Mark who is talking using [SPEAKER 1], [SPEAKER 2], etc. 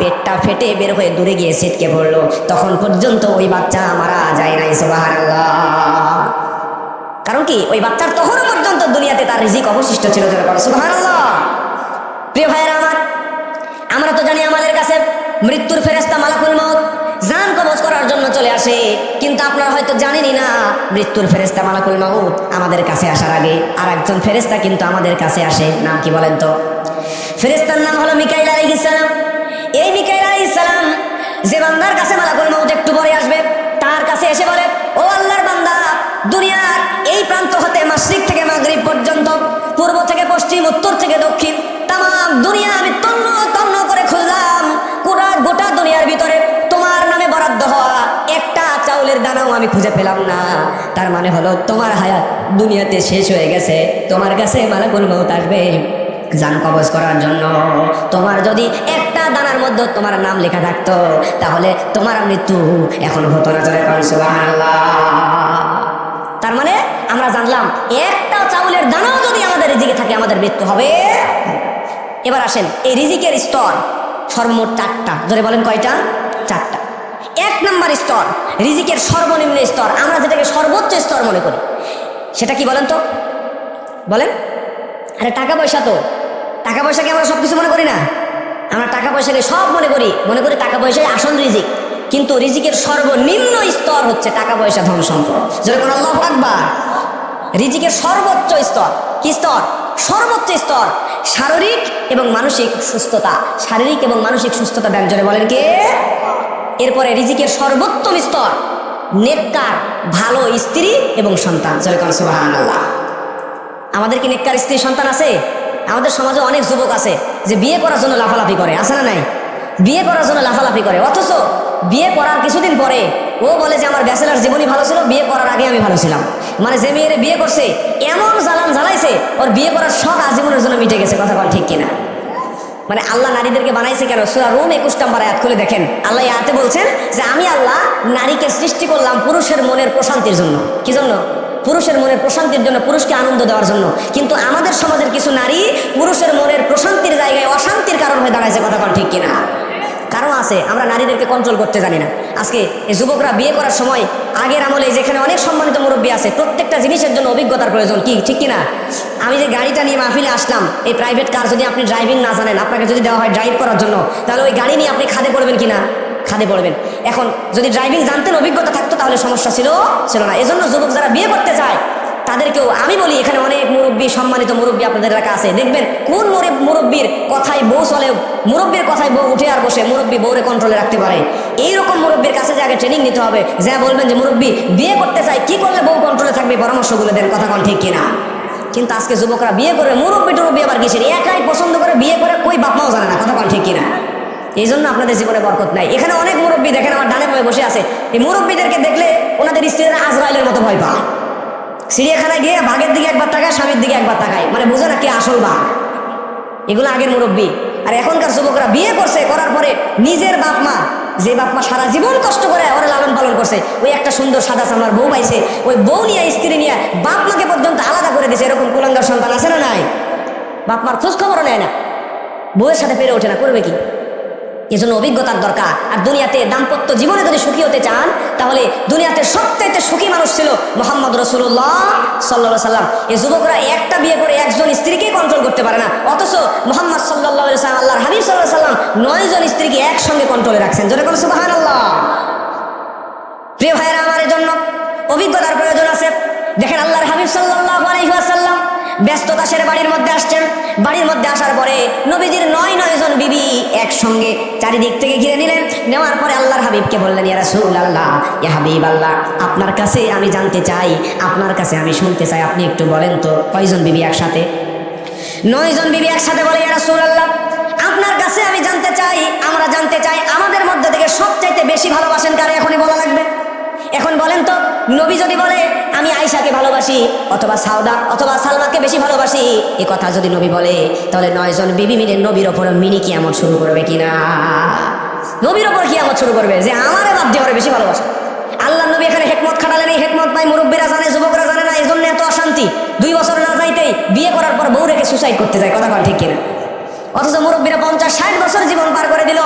[SPEAKER 1] পেটটা ফেটে বের হয়ে দূরে গিয়ে ছিটকে পড়লো, তখন পর্যন্ত ওই বাচ্চা মারা যায় নাই। সুবহানাল্লাহ। কারণ কি, ওই বাচ্চার তখনও পর্যন্ত দুনিয়াতে তার রিজিক অবশিষ্ট ছিল। সুবহানাল্লাহ। প্রিয় ভাইয়েরা আমার, আমরা তো জানি আমাদের কাছে মৃত্যুর ফেরেশতা মালাকুল মউত জান কবজ করার জন্য চলে আসে, কিন্তু আপনারা হয়তো জানেনই না মৃত্যুর ফেরেশতা মালাকুল মউত আমাদের কাছে আসার আগে আর একজন ফেরেশতা কিন্তু আমাদের কাছে আসে। নাম কি বলেন তো? ফেরেশতার নাম হলো মিকাইল আলাইহিস সালাম। এই মিকাইল আলাইহিস সালাম যে বান্দার কাছে মালাকুল মউত একটু পরে আসবে, তার কাছে এসে বলে, ও আল্লাহর বান্দা, দুনিয়ার এই প্রান্ত হতে মাশরিক থেকে মাগরিব পর্যন্ত, পূর্ব থেকে পশ্চিম, উত্তর থেকে দক্ষিণ, তামাম দুনিয়া আমি তন্ন তন্ন করে খুঁজলাম, গোটা দুনিয়ার ভিতরে তোমার নামে বরাদ্দ হওয়া একটা চাউলের দানাও আমি খুঁজে পেলাম না। তার মানে হলো তোমার হায়াত দুনিয়াতে শেষ হয়ে গেছে। তোমার কাছে মালাকুল মউত আসবে জান কবজ করার জন্য। তোমার যদি একটা দানার মধ্যে তোমার নাম লেখা থাকতো, তাহলে তোমার মৃত্যু এখন হতো না। চলে সুবহানাল্লাহ। তার মানে আমরা জানলাম একটা চাউলের দানাও যদি আমাদের রিজিকে থাকে, আমাদের মৃত্যু হবে। এবার আসেন, এই রিজিকের স্তর সর্বমোট 4টা। ধরে বলেন কয়টা? 4টা। 1 নম্বর স্তর, রিজিকের সর্বনিম্ন স্তর, আমরা যেটাকে সর্বোচ্চ স্তর মনে করি, সেটা কি বলেন তো? বলেন। আরে টাকা পয়সা, তো টাকা পয়সাকে আমরা সব কিছু মনে করি না? আমরা টাকা পয়সাকে সব মনে করি টাকা পয়সাই আসল রিজিক। কিন্তু রিজিকের সর্বনিম্ন স্তর হচ্ছে টাকা পয়সা, ধন সম্পদ। যেরকম আল্লাহু আকবার। রিজিকের সর্বোচ্চ স্তর কি স্তর? সর্বোচ্চ স্তর শারীরিক এবং মানসিক সুস্থতা। শারীরিক এবং মানসিক সুস্থতা দেন। জোরে বলেন কে? এরপরে রিজিকের সর্বোত্তম স্তর নেককার ভালো স্ত্রী এবং সন্তান। জোরে বলেন সুবহানাল্লাহ। আমাদের কি নেককার স্ত্রী সন্তান আছে? আমাদের সমাজে অনেক যুবক আছে যে বিয়ে করার জন্য লাফালাফি করে, আছে না নাই? বিয়ে করার জন্য লাফালাফি করে, অথচ বিয়ে করার কিছুদিন পরে ও বলে যে আমার ব্যাচেলার জীবনই ভালো ছিল, বিয়ে করার আগে আমি ভালো ছিলাম। মানে যে মেয়ের বিয়ে করছে এমন জ্বালান জ্বালাইছে, ওর বিয়ে করার শখ আজীবনের জন্য মিটে গেছে। কথা বল ঠিক কিনা? মানে আল্লাহ নারীদেরকে বানাইছে কেন? সূরা রুম 21 নম্বর আয়াত খুলে দেখেন। আল্লাহ আয়াতে বলছেন যে আমি আল্লাহ নারীকে সৃষ্টি করলাম পুরুষের মনের প্রশান্তির জন্য। কি জন্য? পুরুষের মনের প্রশান্তির জন্য, পুরুষকে আনন্দ দেওয়ার জন্য। কিন্তু আমাদের সমাজের কিছু নারী পুরুষের মনের প্রশান্তির জায়গায় অশান্তির কারণ হয়ে দাঁড়াইছে। কথা বল ঠিক কিনা? কারণ আছে, আমরা নারীদেরকে কন্ট্রোল করতে জানি না। আজকে এই যুবকরা বিয়ে করার সময়, আগের আমলে যেখানে অনেক সম্মানিত মুরব্বী আছে, প্রত্যেকটা জিনিসের জন্য অভিজ্ঞতার প্রয়োজন। কি ঠিক কিনা? আমি যে গাড়িটা নিয়ে মাহফিলে আসলাম, এই প্রাইভেট কার, যদি আপনি ড্রাইভিং না জানেন, আপনাকে যদি দেওয়া হয় ড্রাইভ করার জন্য, তাহলে ওই গাড়ি নিয়ে আপনি খাদে পড়বেন কিনা? খাদে পড়বেন। এখন যদি ড্রাইভিং জানতেন, অভিজ্ঞতা থাকতো, তাহলে সমস্যা ছিল না। এজন্য যুবক যারা বিয়ে করতে চায় তাদেরকেও আমি বলি, এখানে অনেক মুরব্বী, সম্মানিত মুরব্বী আপনাদের এলাকা আছে, দেখবেন কোন মুরব্বীর কথায় বউ চলে, মুরব্বীর কথায় বউ উঠে আর বসে, মুরব্বী বউরে কন্ট্রোলে রাখতে পারে। এইরকম মুরব্বীর কাছে যে আগে ট্রেনিং নিতে হবে, যা বলবেন যে মুরব্বী বিয়ে করতে চাই, কি করলে বউ কন্ট্রোলে থাকবে, পরামর্শগুলো দেন। কথা কোন ঠিক কিনা? কিন্তু আজকে যুবকরা বিয়ে করে মুরব্বী টুরব্বী আবার কিসের, একাই পছন্দ করে বিয়ে করে, কই বাপ মাও জানে না। কথা কোন ঠিক কিনা? এই জন্য আপনাদের জীবনে বরকত নাই। এখানে অনেক মুরব্বী দেখেন আমার ডানে বামে বসে আছে, এই মুরব্বীদেরকে দেখলে ওনাদের স্ত্রীরা আজরাইলের মতো ভয় পায়। চিড়িয়াখানায় গিয়ে বাঘের দিকে একবার তাকায়, স্বামীর দিকে একবার তাকায়, মানে বোঝে না কি আসল বাঘ। এগুলো আগের মুরব্বী। আর এখনকার যুবকরা বিয়ে করছে, করার পরে নিজের বাপ মা, যে বাপ মা সারা জীবন কষ্ট করে ওরা লালন পালন করছে, ওই একটা সুন্দর সাদা চামড়ার বউ পাইছে, ওই বউ নিয়ে স্ত্রী নিয়ে বাপ মাকে পর্যন্ত আলাদা করে দিছে। এরকম কুলাঙ্গার সন্তান আছে না নাই? বাপ মার খোঁজ খবরও নেয় না, বউয়ের সাথে পেরে ওঠে না, করবে কি? এজন্য অভিজ্ঞতার দরকার। আর দুনিয়াতে দাম্পত্য জীবনে যদি সুখী হতে চান, তাহলে দুনিয়াতে সবচাইতে সুখী মানুষ ছিল মুহাম্মদ রাসূলুল্লাহ সাল্লাল্লাহু আলাইহি ওয়াসাল্লাম। এই যুবকরা একটা বিয়ে করে একজন স্ত্রীকে কন্ট্রোল করতে পারে না, অথচ মুহাম্মদ সাল্লাল্লাহু আলাইহি ওয়াসাল্লাম, আল্লাহর হাবিব সাল্লাল্লাহু আলাইহি ওয়াসাল্লাম 9 জন স্ত্রীকে একসঙ্গে কন্ট্রোলে রাখছেন। জোরে বলেন সুবহানাল্লাহ। প্রিয় ভাইয়েরা আমার, এর জন্য অভিজ্ঞতার প্রয়োজন আছে। দেখেন আল্লাহর হাবিব সাল্লাল্লাহু আলাইহি ওয়াসাল্লাম ব্যস্ততা সেরে বাড়ির মধ্যে আসছেন। বাড়ির মধ্যে আসার পরে নবীজির 9 জন বিবি একসঙ্গে চারিদিক থেকে ঘিরে নিলেন। নেওয়ার পরে আল্লাহর হাবিবকে বললেন, ইয়া রাসূলুল্লাহ, ইয়া হাবিবাল্লাহ, আপনার কাছে আমি জানতে চাই, আপনার কাছে আমি শুনতে চাই, আপনি একটু বলেন তো কয়জন বিবি একসাথে? 9 জন বিবি একসাথে বলে, ইয়া রাসূলুল্লাহ, আপনার কাছে আমি জানতে চাই, আমরা জানতে চাই, আমাদের মধ্যে থেকে সবচাইতে বেশি ভালোবাসেন কারে? এখনই বলা লাগবে। এখন বলেন তো, নবী যদি বলে আমি আয়েশাকে ভালোবাসি, অথবা সাউদা অথবা সালমাকে বেশি ভালোবাসি, এ কথা যদি নবী বলে, তাহলে 9 জন বিবি মিলে নবীর ওপর মিনি কিয়ামত শুরু করবে কিনা? নবীর ওপর কিয়ামত শুরু করবে যে আমারে বাদ দিয়ে ওরে বেশি ভালোবাসে। আল্লাহ নবী এখানে হেকমত খাটালেন। এই হেকমত পাই মুরব্বীরা জানে, যুবকরা জানে না। এই জন্য এত অশান্তি। 2 বছর না যাইতেই বিয়ে করার পর বউ রেখে সুসাইড করতে যায়। কথা বল ঠিক কিনা? অথচ মুরব্বীরা 50-60 বছর জীবন পার করে দিলে